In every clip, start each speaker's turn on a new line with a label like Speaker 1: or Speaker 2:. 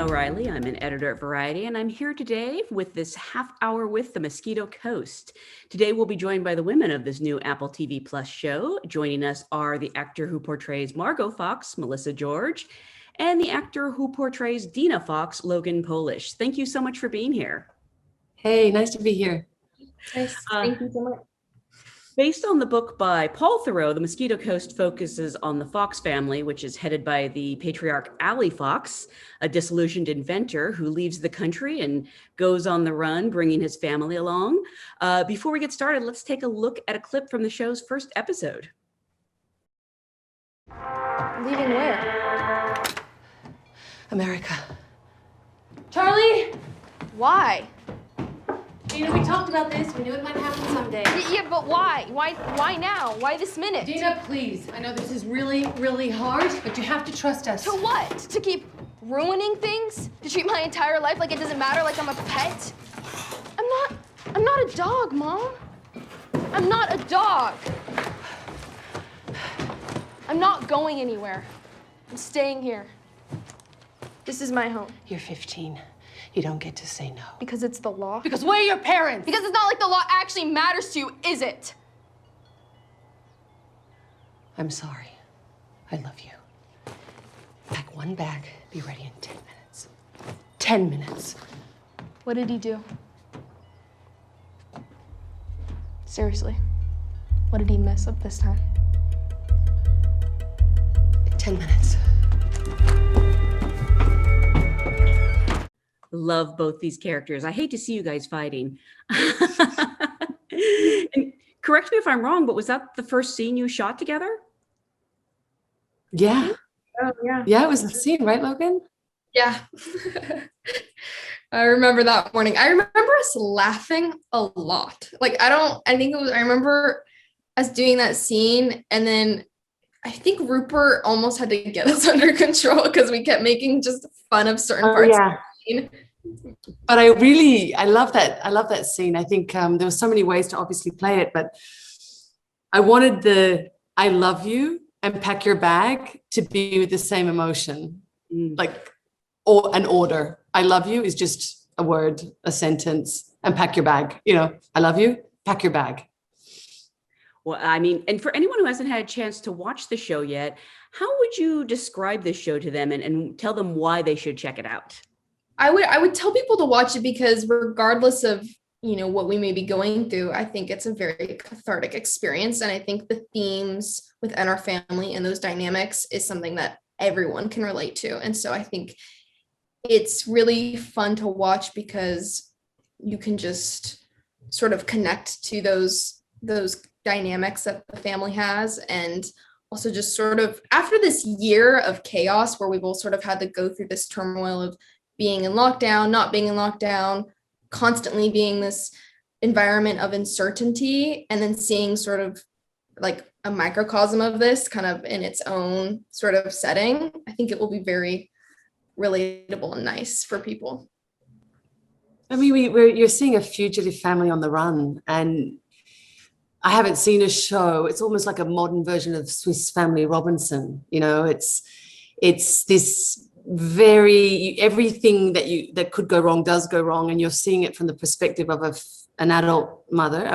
Speaker 1: O'Reilly. I'm an editor at Variety, and I'm here today with this half hour with the Mosquito Coast. Today, we'll be joined by the women of this new Apple TV Plus show. Joining us are the actor who portrays Margot Fox, Melissa George, and the actor who portrays Dina Fox, Logan Polish. Thank you so much for being here.
Speaker 2: Hey, nice to be here.
Speaker 3: Nice. Thank you so much.
Speaker 1: Based on the book by Paul Theroux, The Mosquito Coast focuses on the Fox family, which is headed by the patriarch Allie Fox, a disillusioned inventor who leaves the country and goes on the run, bringing his family along. Before we get started, let's take a look at a clip from the show's first episode.
Speaker 3: Leaving where?
Speaker 2: America.
Speaker 3: Charlie? Why?
Speaker 2: Dina, we talked about this. We knew it might happen someday.
Speaker 3: Yeah, but why? Why now? Why this minute?
Speaker 2: Dina, please. I know this is really, really hard, but you have to trust us.
Speaker 3: To what? To keep ruining things? To treat my entire life like it doesn't matter, like I'm a pet? I'm not a dog, Mom. I'm not a dog. I'm not going anywhere. I'm staying here. This is my home.
Speaker 2: You're 15. You don't get to say no.
Speaker 3: Because it's the law?
Speaker 2: Because we're your parents.
Speaker 3: Because it's not like the law actually matters to you, is it?
Speaker 2: I'm sorry. I love you. Pack one bag, be ready in 10 minutes. 10 minutes.
Speaker 3: What did he do? Seriously, what did he mess up this time?
Speaker 2: 10 minutes.
Speaker 1: Love both these characters. I hate to see you guys fighting. And correct me if I'm wrong, but was that the first scene you shot together?
Speaker 2: Yeah.
Speaker 4: Oh, yeah.
Speaker 2: Yeah, it was the scene, right, Logan?
Speaker 4: Yeah. I remember that morning. I remember us laughing a lot. Like, I remember us doing that scene, and then I think Rupert almost had to get us under control because we kept making just fun of certain parts.
Speaker 2: Yeah.
Speaker 4: Of the scene.
Speaker 2: But I love that scene. I think there were so many ways to obviously play it, but I wanted the I love you and pack your bag to be with the same emotion, or an order. I love you is just a word, a sentence, and pack your bag. I love you, pack your bag.
Speaker 1: Well, I mean, and for anyone who hasn't had a chance to watch the show yet, how would you describe this show to them and tell them why they should check it out?
Speaker 4: I would tell people to watch it because regardless of, what we may be going through, I think it's a very cathartic experience. And I think the themes within our family and those dynamics is something that everyone can relate to. And so I think it's really fun to watch because you can just sort of connect to those dynamics that the family has. And also just sort of after this year of chaos where we've all sort of had to go through this turmoil of being in lockdown, not being in lockdown, constantly being this environment of uncertainty, and then seeing sort of like a microcosm of this kind of in its own sort of setting, I think it will be very relatable and nice for people.
Speaker 2: I mean, you're seeing a fugitive family on the run, and I haven't seen a show. It's almost like a modern version of Swiss Family Robinson. It's this everything that could go wrong does go wrong, and you're seeing it from the perspective of an adult mother,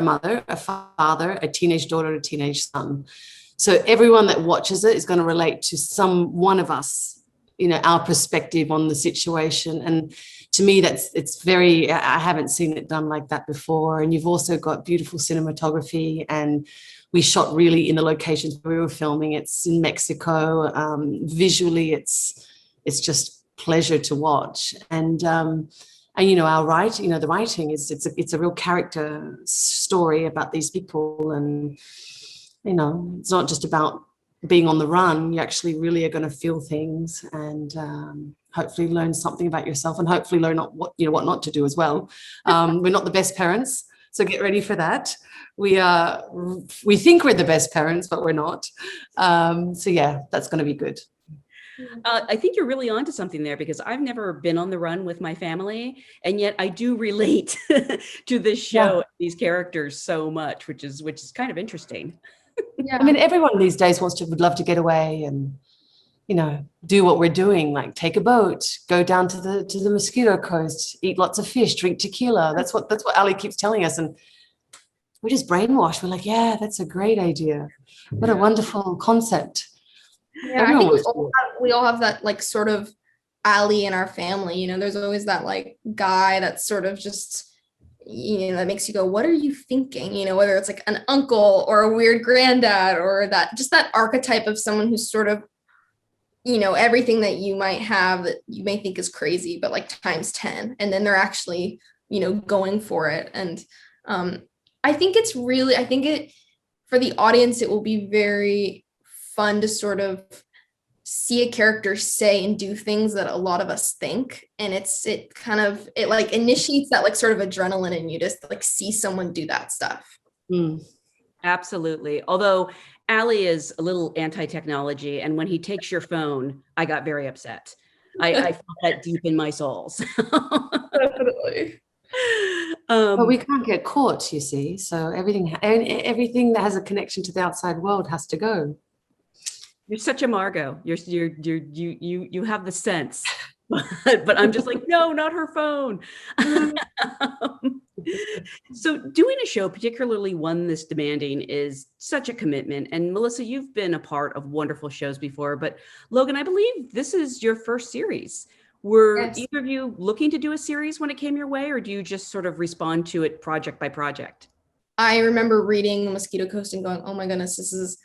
Speaker 2: a father, a teenage daughter, a teenage son. So everyone that watches it is going to relate to some one of us, our perspective on the situation. And to me, I haven't seen it done like that before. And you've also got beautiful cinematography, and we shot really in the locations where we were filming. It's in Mexico. Visually, it's just pleasure to watch. And our writing, the writing is it's a real character story about these people. And, it's not just about being on the run. You actually really are going to feel things and hopefully learn something about yourself, and hopefully learn what not to do as well. We're not the best parents, so get ready for that. We think we're the best parents, but we're not. So yeah, that's going to be good.
Speaker 1: I think you're really onto something there, because I've never been on the run with my family, and yet I do relate to this show, these characters so much, which is kind of interesting.
Speaker 4: Yeah.
Speaker 2: I mean, everyone these days would love to get away and do what we're doing, like take a boat, go down to the Mosquito Coast, eat lots of fish, drink tequila. That's what Ali keeps telling us. And we're just brainwashed. We're like, yeah, that's a great idea. What a wonderful concept.
Speaker 4: Yeah, I
Speaker 2: Everyone
Speaker 4: think
Speaker 2: wants to do it.
Speaker 4: we all have that like sort of ally in our family. There's always that like guy that's sort of just, that makes you go, what are you thinking? Whether it's like an uncle or a weird granddad, or that archetype of someone who's sort of, everything that you might have that you may think is crazy, but like times 10, and then they're actually, going for it. And I think for the audience, it will be very fun to sort of see a character say and do things that a lot of us think. And it like initiates that like sort of adrenaline in you to like see someone do that stuff.
Speaker 1: Absolutely. Although Ali is a little anti-technology, and when he takes your phone, I got very upset. I felt that deep in my soul.
Speaker 4: Definitely.
Speaker 2: But we can't get caught, you see. So everything that has a connection to the outside world has to go.
Speaker 1: You're such a Margot. You have the sense, but I'm just like, no, not her phone. So doing a show, particularly one this demanding, is such a commitment. And Melissa, you've been a part of wonderful shows before, but Logan, I believe this is your first series. Were
Speaker 4: Yes.
Speaker 1: either of you looking to do a series when it came your way, or do you just sort of respond to it project by project?
Speaker 4: I remember reading Mosquito Coast and going, oh my goodness, this is,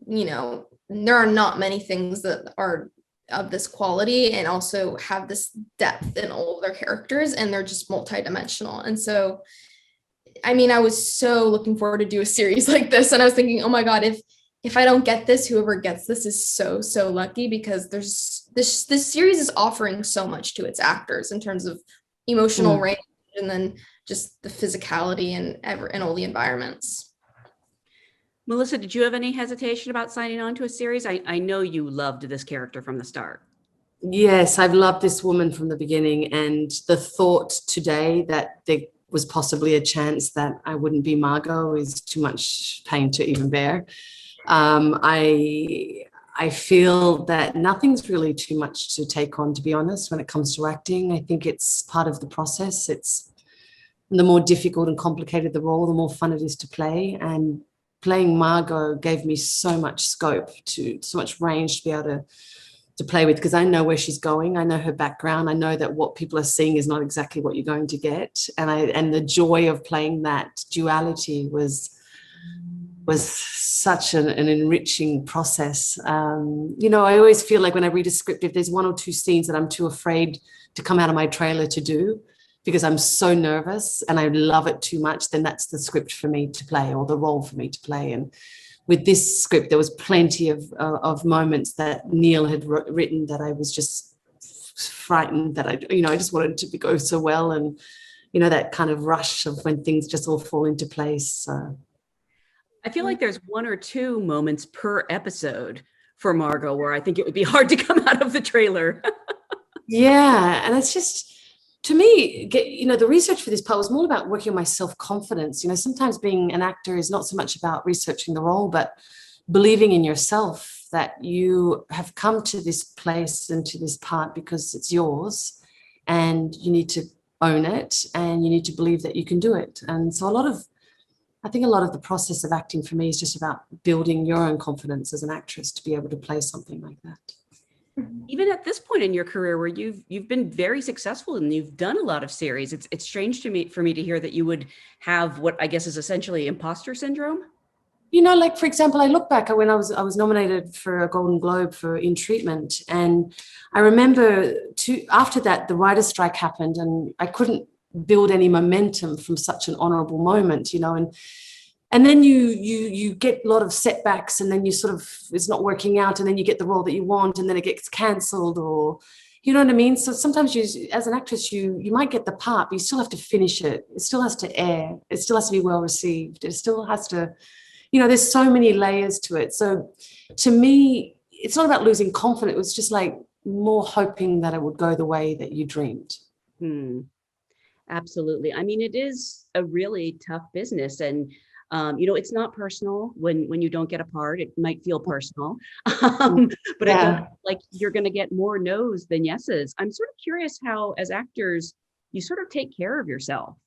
Speaker 4: there are not many things that are of this quality and also have this depth in all of their characters, and they're just multidimensional. And so, I was so looking forward to do a series like this, and I was thinking, oh my God, if I don't get this, whoever gets this is so lucky, because there's this series is offering so much to its actors in terms of emotional range, and then just the physicality and all the environments.
Speaker 1: Melissa, did you have any hesitation about signing on to a series? I know you loved this character from the start.
Speaker 2: Yes, I've loved this woman from the beginning, and the thought today that there was possibly a chance that I wouldn't be Margot is too much pain to even bear. I feel that nothing's really too much to take on, to be honest, when it comes to acting. I think it's part of the process. It's the more difficult and complicated the role, the more fun it is to play. And playing Margot gave me so much scope, so much range to be able to play with, because I know where she's going. I know her background. I know that what people are seeing is not exactly what you're going to get. And the joy of playing that duality was such an enriching process. I always feel like when I read a script, if there's one or two scenes that I'm too afraid to come out of my trailer to do, because I'm so nervous and I love it too much, then that's the script for me to play, or the role for me to play. And with this script, there was plenty of moments that Neil had written that I was just frightened that I just wanted it to go so well. And, that kind of rush of when things just all fall into place. So.
Speaker 1: I feel like there's one or two moments per episode for Margot where I think it would be hard to come out of the trailer.
Speaker 2: Yeah. And it's just, to me, the research for this part was more about working on my self-confidence. Sometimes being an actor is not so much about researching the role, but believing in yourself that you have come to this place and to this part because it's yours, and you need to own it, and you need to believe that you can do it. And so I think a lot of the process of acting for me is just about building your own confidence as an actress to be able to play something like that.
Speaker 1: Even at this point in your career where you've been very successful and you've done a lot of series, it's strange for me to hear that you would have what I guess is essentially imposter syndrome.
Speaker 2: Like, for example, I look back at when I was nominated for a Golden Globe for In Treatment, and I remember after that the writer's strike happened, and I couldn't build any momentum from such an honorable moment, and then you get a lot of setbacks, and then you sort of, it's not working out, and then you get the role that you want, and then it gets cancelled, or you know what I mean? So sometimes as an actress, you might get the part, but you still have to finish it. It still has to air. It still has to be well received. It still has to, there's so many layers to it. So to me, it's not about losing confidence. It was just like more hoping that it would go the way that you dreamed.
Speaker 1: Absolutely. I mean, it is a really tough business. And It's not personal when you don't get a part. It might feel personal, but it does, like, you're going to get more no's than yeses. I'm sort of curious how, as actors, you sort of take care of yourself,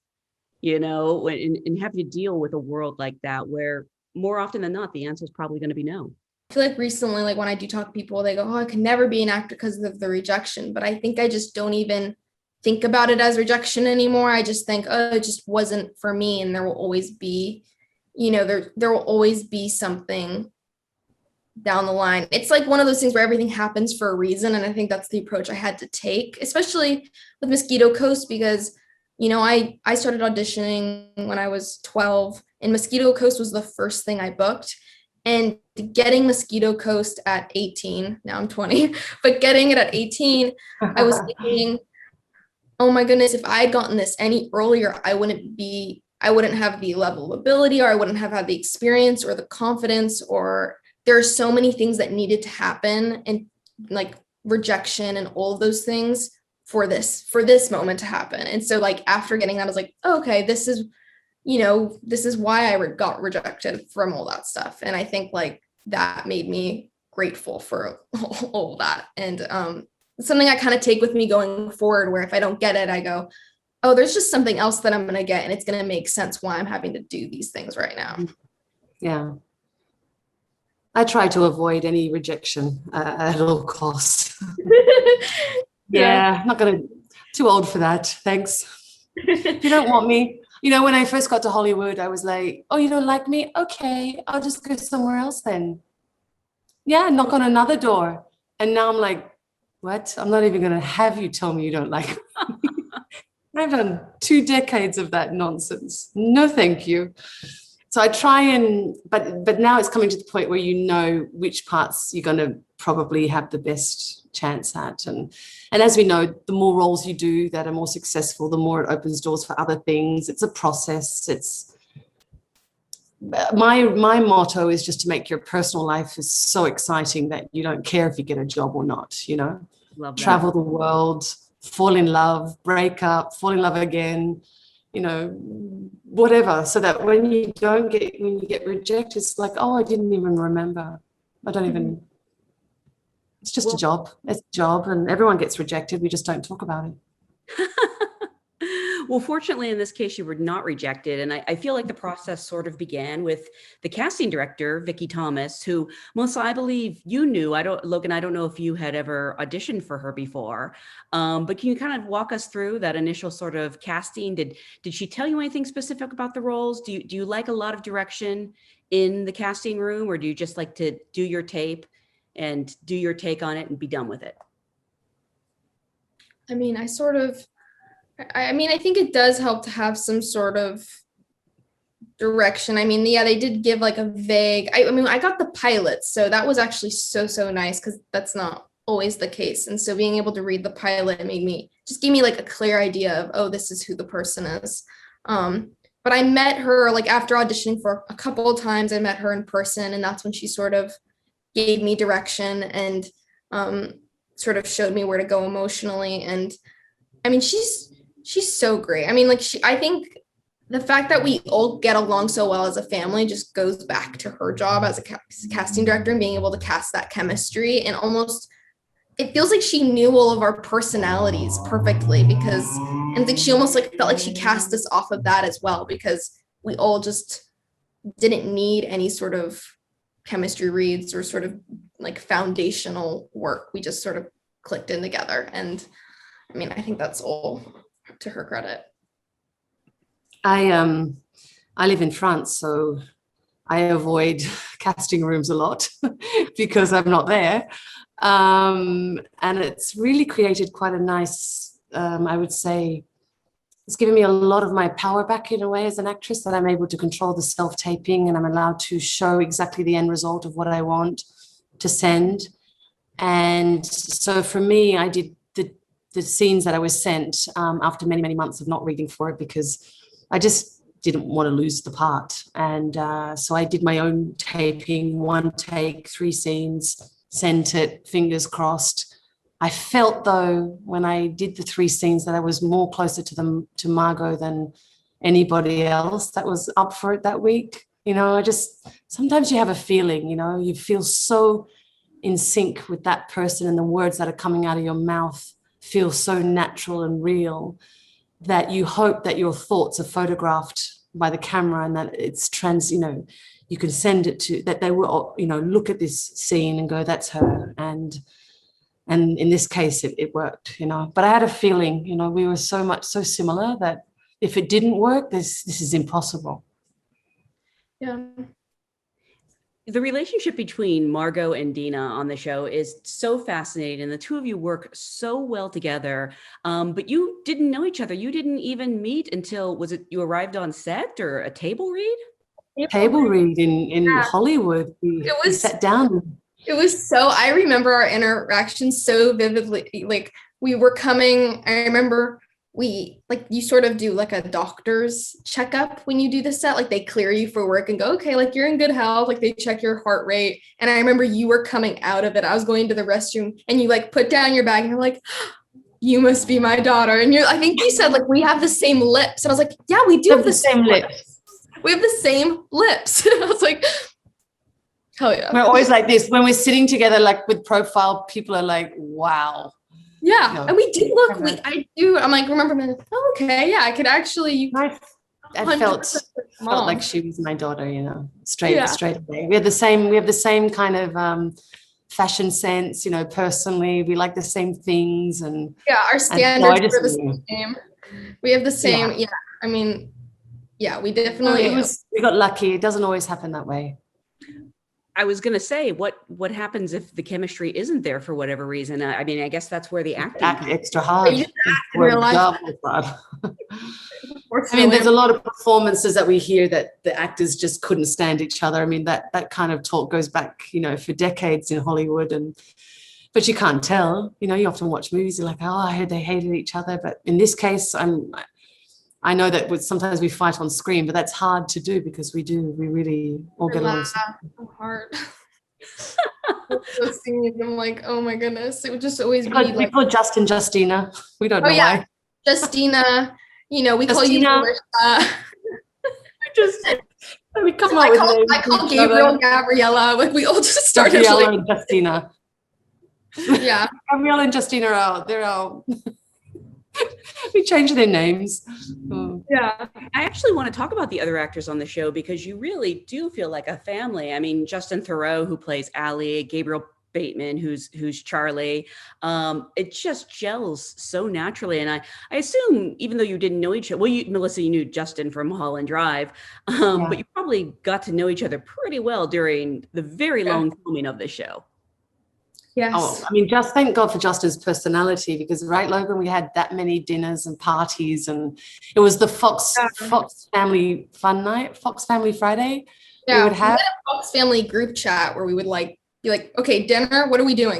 Speaker 1: and have to deal with a world like that, where more often than not, the answer is probably going to be no.
Speaker 4: I feel like recently, like when I do talk to people, they go, oh, I can never be an actor because of the rejection. But I think I just don't even think about it as rejection anymore. I just think, oh, it just wasn't for me. And there will always be, there will always be something down the line. It's like one of those things where everything happens for a reason. And I think that's the approach I had to take, especially with Mosquito Coast, because, I started auditioning when I was 12, and Mosquito Coast was the first thing I booked. And getting Mosquito Coast at 18, now I'm 20, but getting it at 18, I was thinking, oh my goodness, if I had gotten this any earlier, I wouldn't have the level of ability, or I wouldn't have had the experience or the confidence, or there are so many things that needed to happen, and like rejection and all of those things for this moment to happen. And so like after getting that, I was like, oh, okay, this is why I got rejected from all that stuff. And I think like that made me grateful for all that. And something I kind of take with me going forward, where if I don't get it, I go, oh, there's just something else that I'm going to get. And it's going to make sense why I'm having to do these things right now.
Speaker 2: Yeah. I try to avoid any rejection at all costs. Yeah, I'm not going to, too old for that. Thanks. If you don't want me. When I first got to Hollywood, I was like, oh, you don't like me? Okay, I'll just go somewhere else then. Yeah, knock on another door. And now I'm like, what? I'm not even going to have you tell me you don't like me. I've done 2 decades of that nonsense. No, thank you. So I try but now it's coming to the point where which parts you're going to probably have the best chance at. And as we know, the more roles you do that are more successful, the more it opens doors for other things. It's a process. It's my motto is just to make your personal life is so exciting that you don't care if you get a job or not,
Speaker 1: Love that.
Speaker 2: Travel the world, fall in love, break up, fall in love again, whatever. So that when you get rejected, it's like, oh, I didn't even remember. It's just a job. It's a job, and everyone gets rejected. We just don't talk about it.
Speaker 1: Well, fortunately, in this case, you were not rejected. And I feel like the process sort of began with the casting director, Vicki Thomas, who, Melissa, I believe you knew. Logan, I don't know if you had ever auditioned for her before, but can you kind of walk us through that initial sort of casting? Did she tell you anything specific about the roles? Do you like a lot of direction in the casting room, or do you just like to do your tape and do your take on it and be done with it?
Speaker 4: I mean, I think it does help to have some sort of direction. I mean, yeah, they did give like a vague, I got the pilot, so that was actually so nice, because that's not always the case. And so being able to read the pilot gave me like a clear idea of, oh, this is who the person is. But I met her like after auditioning for a couple of times. I met her in person, and that's when she sort of gave me direction and sort of showed me where to go emotionally. And I mean, she's so great. I mean, like I think the fact that we all get along so well as a family just goes back to her job as a casting director, and being able to cast that chemistry, and almost it feels like she knew all of our personalities perfectly, because and I think she almost like felt like she cast us off of that as well, because we all just didn't need any sort of chemistry reads or sort of like foundational work. We just sort of clicked in together. And I mean, I think that's all to her credit.
Speaker 2: I live in France, so I avoid casting rooms a lot because I'm not there. And it's really created quite a nice, I would say, it's given me a lot of my power back in a way as an actress, that I'm able to control the self-taping, and I'm allowed to show exactly the end result of what I want to send. And so for me, I did the scenes that I was sent after many months of not reading for it, because I just didn't want to lose the part. And so I did my own taping, 1 take, 3 scenes, sent it, fingers crossed. I felt though, when I did the 3 scenes, that I was more closer to Margot than anybody else that was up for it that week. I just, sometimes you have a feeling, you feel so in sync with that person, and the words that are coming out of your mouth feel so natural and real that you hope that your thoughts are photographed by the camera, and that it's you can send it to, that they will, look at this scene and go, that's her. And in this case, it worked, but I had a feeling, we were so similar that if it didn't work, this is impossible.
Speaker 4: Yeah.
Speaker 1: The relationship between Margot and Dina on the show is so fascinating, and the two of you work so well together. But you didn't know each other. You didn't even meet until, was it you arrived on set or a table read?
Speaker 2: Table read in Hollywood. We sat down.
Speaker 4: It was I remember our interaction so vividly. Like, we were coming, I remember you sort of do like a doctor's checkup when you do the set, like they clear you for work and go, okay, like you're in good health, like they check your heart rate. And I remember you were coming out of it. I was going to the restroom and you like put down your bag and you're like, you must be my daughter. And I think you said like, we have the same lips. And I was like, yeah, we do have the same lips. We have the same lips. I was like, hell yeah.
Speaker 2: We're always like this. When we're sitting together, like with profile, people are like, wow.
Speaker 4: Yeah. And we did look, I'm like, remember, oh, okay. Yeah, I could actually.
Speaker 2: I felt like she was my daughter, straight away. We have the same kind of fashion sense, personally. We like the same things. And
Speaker 4: yeah, our standards are the same. We have the same. Yeah. I mean, yeah, we definitely.
Speaker 2: We got lucky. It doesn't always happen that way.
Speaker 1: I was going to say, what happens if the chemistry isn't there for whatever reason? I mean, I guess that's where the acting
Speaker 2: extra hard. I mean,
Speaker 4: mean,
Speaker 2: there's a lot of performances that we hear that the actors just couldn't stand each other. I mean, that kind of talk goes back, for decades in Hollywood, but you can't tell. You often watch movies, you're like, oh, I heard they hated each other. But in this case, I know that sometimes we fight on screen, but that's hard to do because we really all get along.
Speaker 4: So hard. Those scenes, I'm like, oh my goodness, it would just always be.
Speaker 2: We call Justin Justina. We don't know why.
Speaker 4: Justina. We call you.
Speaker 2: We come up with names.
Speaker 4: I call Gabriel Gabriella. Like we all just started.
Speaker 2: Gabriella and Justina.
Speaker 4: Yeah,
Speaker 2: Gabriella and Justina are out. They're out. We changed their names.
Speaker 1: Yeah. I actually want to talk about the other actors on the show because you really do feel like a family. I mean, Justin Theroux, who plays Allie, Gabriel Bateman, who's Charlie. It just gels so naturally. And I assume, even though you didn't know each other, Melissa, you knew Justin from Mulholland Drive, but you probably got to know each other pretty well during the very long filming of the show.
Speaker 4: Yes.
Speaker 2: Oh, I mean, just thank God for Justin's personality because, right, Logan, we had that many dinners and parties, and it was the Fox Family Fun Night, Fox Family Friday.
Speaker 4: Yeah, we had a Fox Family group chat where we would be like, okay, dinner, what are we doing?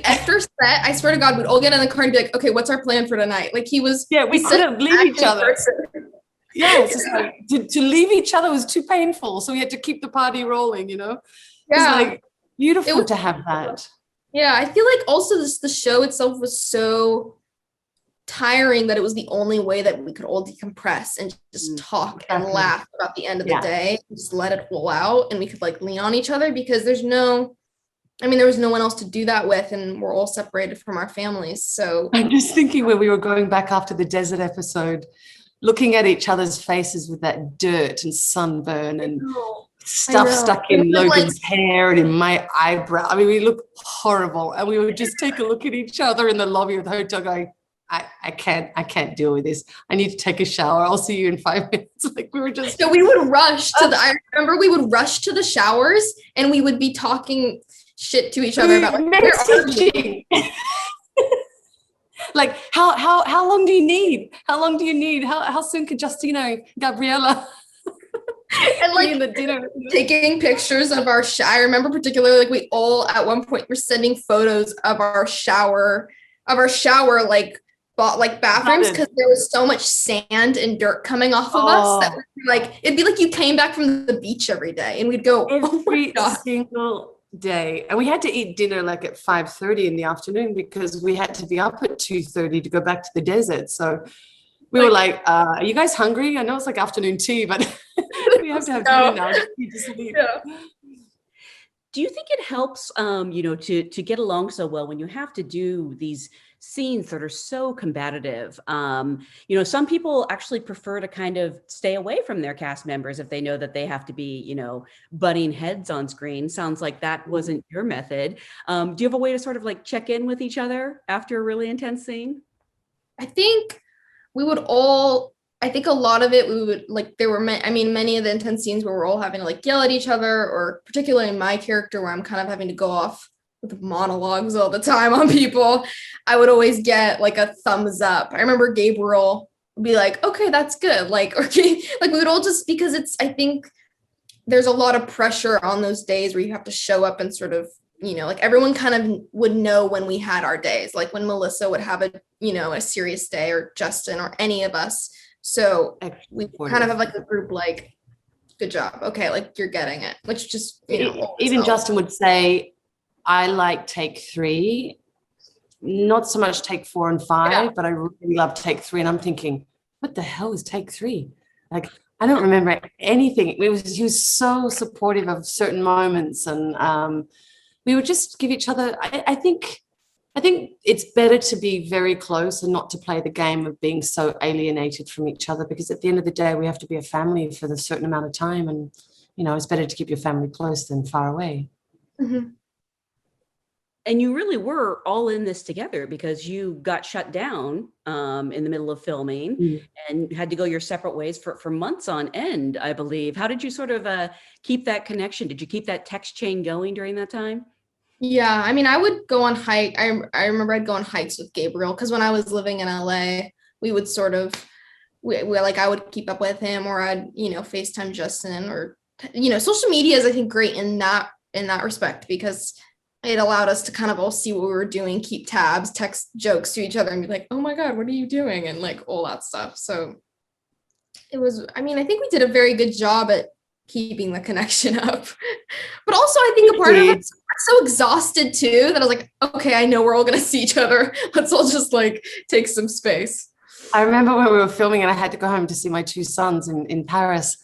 Speaker 4: After set, I swear to God, we'd all get in the car and be like, okay, what's our plan for tonight? Like
Speaker 2: we couldn't leave each other. Yeah, it's just like to leave each other was too painful, so we had to keep the party rolling. Yeah. It's like, beautiful to have that.
Speaker 4: Yeah, I feel like also the show itself was so tiring that it was the only way that we could all decompress and just talk and laugh about the end of the day, just let it roll out, and we could lean on each other because there was no one else to do that with, and we're all separated from our families. So
Speaker 2: I'm just thinking when we were going back after the desert episode, looking at each other's faces with that dirt and sunburn and stuff stuck in Logan's hair and in my eyebrow. I mean, we look horrible, and we would just take a look at each other in the lobby of the hotel going, I can't deal with this. I need to take a shower. I'll see you in 5 minutes. Like we were just.
Speaker 4: So we would rush I remember we would rush to the showers and we would be talking shit to each other about
Speaker 2: messaging. Like how long do you need? How long do you need? How soon could Justina, Gabriella?
Speaker 4: And
Speaker 2: in the dinner,
Speaker 4: taking pictures of our shower. I remember particularly we all at one point were sending photos of our shower bathrooms because there was so much sand and dirt coming off of us that it'd be like you came back from the beach every day, and we'd go
Speaker 2: every single day, and we had to eat dinner at 5:30 in the afternoon because we had to be up at 2:30 to go back to the desert. So we were like, are you guys hungry? I know it's afternoon tea, but we we have to have
Speaker 4: No.
Speaker 2: dinner now. Just need to sleep.
Speaker 4: Yeah.
Speaker 1: Do you think it helps, to get along so well when you have to do these scenes that are so combative? Some people actually prefer to kind of stay away from their cast members if they know that they have to be, butting heads on screen. Sounds like that wasn't your method. Do you have a way to sort of like check in with each other after a really intense scene?
Speaker 4: I think we would all, I think a lot of it, we would like, there were, many of the intense scenes where we're all having to like yell at each other, or particularly my character where I'm kind of having to go off with monologues all the time on people. I would always get like a thumbs up. I remember Gabriel would be like, okay, that's good. Like, okay, like we would all just, because I think there's a lot of pressure on those days where you have to show up and sort of, like everyone kind of would know when we had our days, like when Melissa would have a serious day, or Justin, or any of us. So we kind of have like a group, like, good job. Okay. Like you're getting it, which just,
Speaker 2: even Justin would say, I like take 3, not so much take 4 and 5, but I really love take 3. And I'm thinking, what the hell is take 3? Like, I don't remember anything. He was so supportive of certain moments, and we would just give each other, I think it's better to be very close and not to play the game of being so alienated from each other, because at the end of the day, we have to be a family for a certain amount of time. And, it's better to keep your family close than far away.
Speaker 4: Mm-hmm.
Speaker 1: And you really were all in this together, because you got shut down in the middle of filming and had to go your separate ways for months on end, I believe. How did you sort of keep that connection? Did you keep that text chain going during that time?
Speaker 4: Yeah, I would go on hike. I remember I'd go on hikes with Gabriel, because when I was living in LA, we would sort of, we like, I would keep up with him, or I'd, FaceTime Justin, or, social media is, I think, great in that respect, because it allowed us to kind of all see what we were doing, keep tabs, text jokes to each other, and be like, oh my God, what are you doing? And like all that stuff. So it was, I think we did a very good job at keeping the connection up. But also, I think a part of it, so exhausted too, that I was like, okay, I know we're all gonna see each other. Let's all just like take some space.
Speaker 2: I remember when we were filming and I had to go home to see my 2 sons in Paris.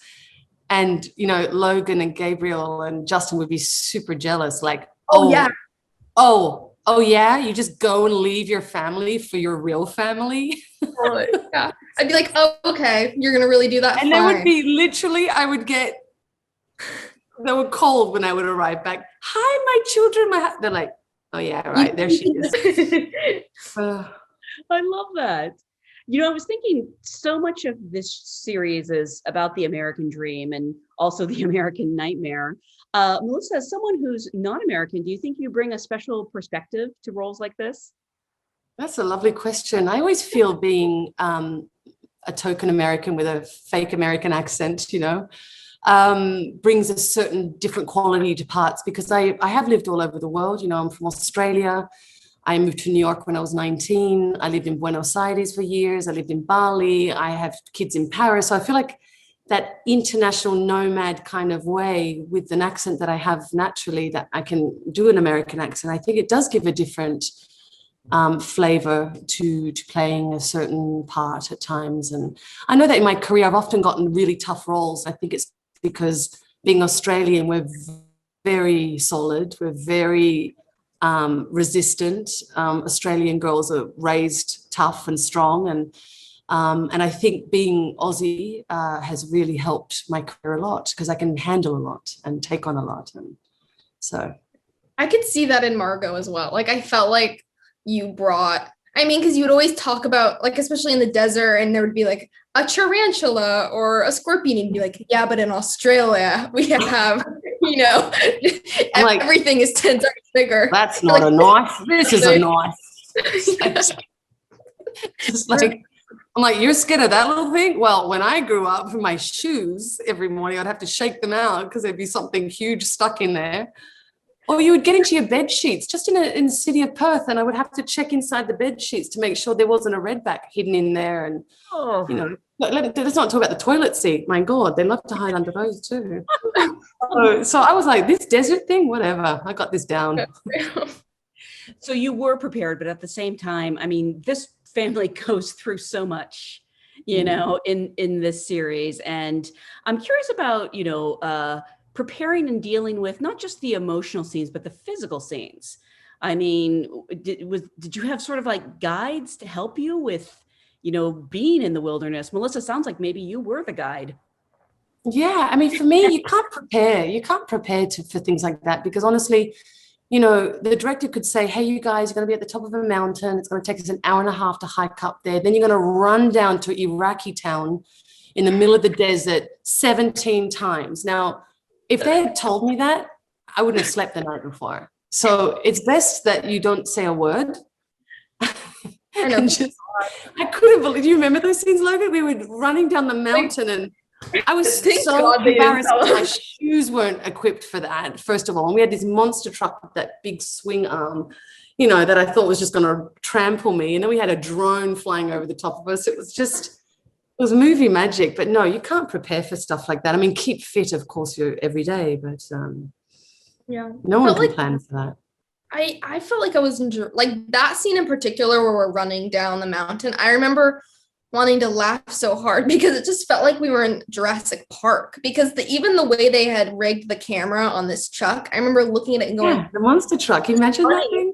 Speaker 2: And, Logan and Gabriel and Justin would be super jealous. Like, yeah, you just go and leave your family for your real family.
Speaker 4: Yeah. I'd be like, oh, okay, you're gonna really do that?
Speaker 2: And they would be literally, they were cold when I would arrive back. Hi, my children. They're like, oh yeah, right, there she is.
Speaker 1: I love that. I was thinking so much of this series is about the American dream and also the American nightmare. Melissa, as someone who's not American, do you think you bring a special perspective to roles like this?
Speaker 2: That's a lovely question. I always feel being a token American with a fake American accent, brings a certain different quality to parts, because I have lived all over the world. I'm from Australia. I moved to New York when I was 19. I lived in Buenos Aires for years. I lived in Bali. I have kids in Paris. So I feel like that international nomad kind of way, with an accent that I have naturally, that I can do an American accent, I think it does give a different flavor to playing a certain part at times. And I know that in my career, I've often gotten really tough roles. I think it's because being Australian, we're very solid. We're very resistant. Australian girls are raised tough and strong, and I think being Aussie has really helped my career a lot, because I can handle a lot and take on a lot, and so
Speaker 4: I could see that in Margot as well. Like I felt like you brought, because you would always talk about, like, especially in the desert, and there would be like a tarantula or a scorpion, and you'd be like, yeah, but in Australia we have everything is 10 times bigger.
Speaker 2: That's not a knife. This is a knife. Just like, I'm like, you're scared of that little thing? Well, when I grew up, my shoes every morning, I'd have to shake them out because there'd be something huge stuck in there. Or you would get into your bed sheets just in the city of Perth, and I would have to check inside the bed sheets to make sure there wasn't a redback hidden in there. And, let's not talk about the toilet seat. My God, they love to hide under those too. So I was like, this desert thing, whatever. I got this down.
Speaker 1: So you were prepared, but at the same time, this family goes through so much you know, in this series. And I'm curious about, you know, preparing and dealing with not just the emotional scenes, but the physical scenes. I mean, did you have sort of like guides to help you with, you know, being in the wilderness? Melissa, sounds like maybe you were the guide.
Speaker 2: Yeah, I mean, for me, you can't prepare. You can't prepare for things like that because honestly, you know, the director could say, hey, you guys are going to be at the top of a mountain. It's going to take us an hour and a half to hike up there. Then you're going to run down to Iraqi town in the middle of the desert 17 times. Now, if they had told me that, I wouldn't have slept the night before. So it's best that you don't say a word.
Speaker 4: I know.
Speaker 2: I couldn't believe, do you remember those scenes, Logan? We were running down the mountain and I was
Speaker 4: Thank
Speaker 2: so
Speaker 4: God they didn't
Speaker 2: embarrassed.
Speaker 4: tell us.
Speaker 2: My shoes weren't equipped for that, first of all. And we had this monster truck with that big swing arm, you know, that I thought was just going to trample me. And then we had a drone flying over the top of us. It was movie magic. But no, you can't prepare for stuff like that. I mean, keep fit, of course, you're every day, but
Speaker 4: Yeah.
Speaker 2: no one
Speaker 4: Felt
Speaker 2: can
Speaker 4: like
Speaker 2: plan for that.
Speaker 4: I felt like I was like that scene in particular where we're running down the mountain. I remember wanting to laugh so hard because it just felt like we were in Jurassic Park because even the way they had rigged the camera on this truck, I remember looking at it and going,
Speaker 2: Yeah, the monster truck. You imagine that thing?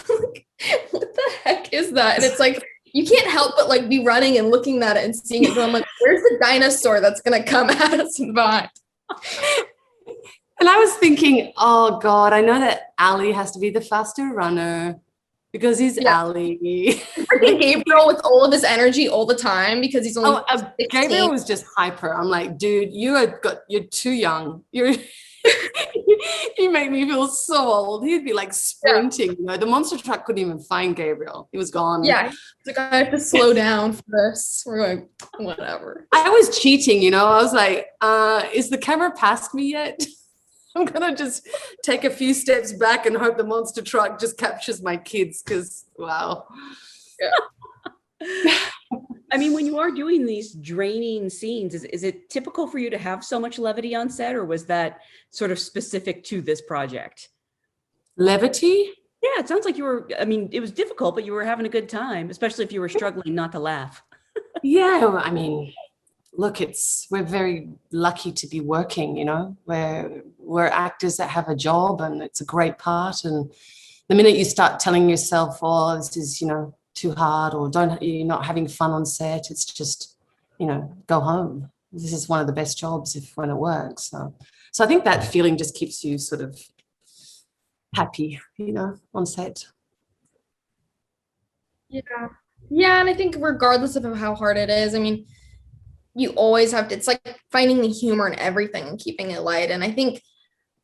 Speaker 4: like, what the heck is that? And it's like, you can't help but like be running and looking at it and seeing it going like, where's the dinosaur that's going to come at us and behind?
Speaker 2: And I was thinking, oh God, I know that Ali has to be the faster runner because he's Ali.
Speaker 4: Freaking Gabriel with all of his energy all the time because he's only 16.
Speaker 2: Gabriel was just hyper. I'm like, dude, you're too young. You make me feel so old. He'd be like sprinting. You know, the monster truck couldn't even find Gabriel. He was gone.
Speaker 4: Yeah, he's like, I have to slow down for this. We're going, whatever.
Speaker 2: I was cheating, you know. I was like, is the camera past me yet? I'm gonna just take a few steps back and hope the monster truck just captures my kids because wow.
Speaker 4: Yeah.
Speaker 1: I mean, when you are doing these draining scenes, is it typical for you to have so much levity on set, or was that sort of specific to this project?
Speaker 2: Levity?
Speaker 1: Yeah, it sounds like you were, I mean, it was difficult, but you were having a good time, especially if you were struggling not to laugh.
Speaker 2: Yeah, I mean, look, we're very lucky to be working, you know, we're actors that have a job and it's a great part. And the minute you start telling yourself, oh, this is, you know, too hard or you're not having fun on set, it's just, you know, go home. This is one of the best jobs when it works. So I think that feeling just keeps you sort of happy, you know, on set.
Speaker 4: Yeah, and I think regardless of how hard it is, I mean, you always have to, it's like finding the humor in everything and keeping it light. And I think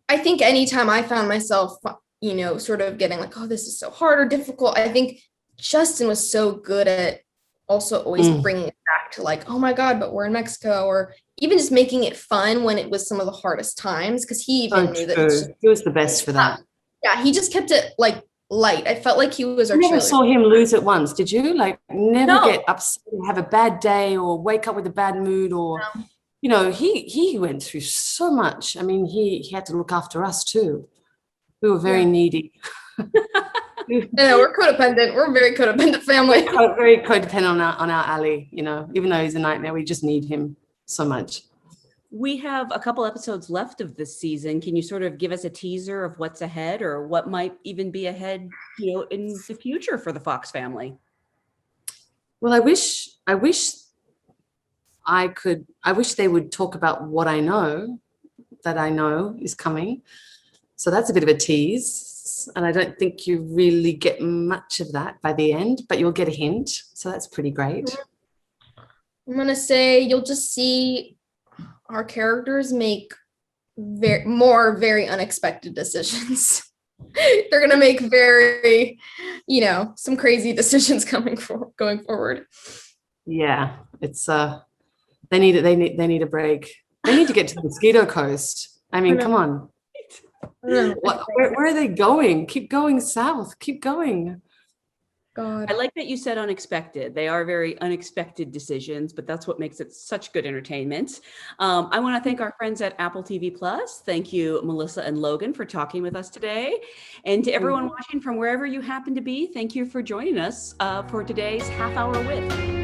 Speaker 4: anytime I found myself, you know, sort of getting like, oh, this is so hard or difficult, I think Justin was so good at also always bringing it back to like, oh my God, but we're in Mexico, or even just making it fun when it was some of the hardest times, because he even knew that
Speaker 2: he was the best for that.
Speaker 4: Yeah, he just kept it like light. I felt like he was our
Speaker 2: I never
Speaker 4: cheerleader.
Speaker 2: saw him lose it once, did you? Like never
Speaker 4: No.
Speaker 2: get upset, have a bad day or wake up with a bad mood or, you know, he went through so much. I mean, he had to look after us too. We were very needy.
Speaker 4: Yeah, we're codependent. We're a very codependent family.
Speaker 2: Very codependent on our Ali, you know, even though he's a nightmare, we just need him so much.
Speaker 1: We have a couple episodes left of this season. Can you sort of give us a teaser of what's ahead or what might even be ahead, you know, in the future for the Fox family?
Speaker 2: Well, I wish they would talk about what I know is coming. So that's a bit of a tease. And I don't think you really get much of that by the end, but you'll get a hint. So that's pretty great.
Speaker 4: I'm going to say you'll just see our characters make very unexpected decisions. They're going to make very, you know, some crazy decisions going forward.
Speaker 2: Yeah, it's they need a break. They need to get to the Mosquito Coast. I mean, come on. Where are they going? Keep going south. Keep going.
Speaker 4: God.
Speaker 1: I like that you said unexpected. They are very unexpected decisions, but that's what makes it such good entertainment. I want to thank our friends at Apple TV Plus. Thank you, Melissa and Logan, for talking with us today. And to everyone watching from wherever you happen to be, thank you for joining us for today's Half Hour With.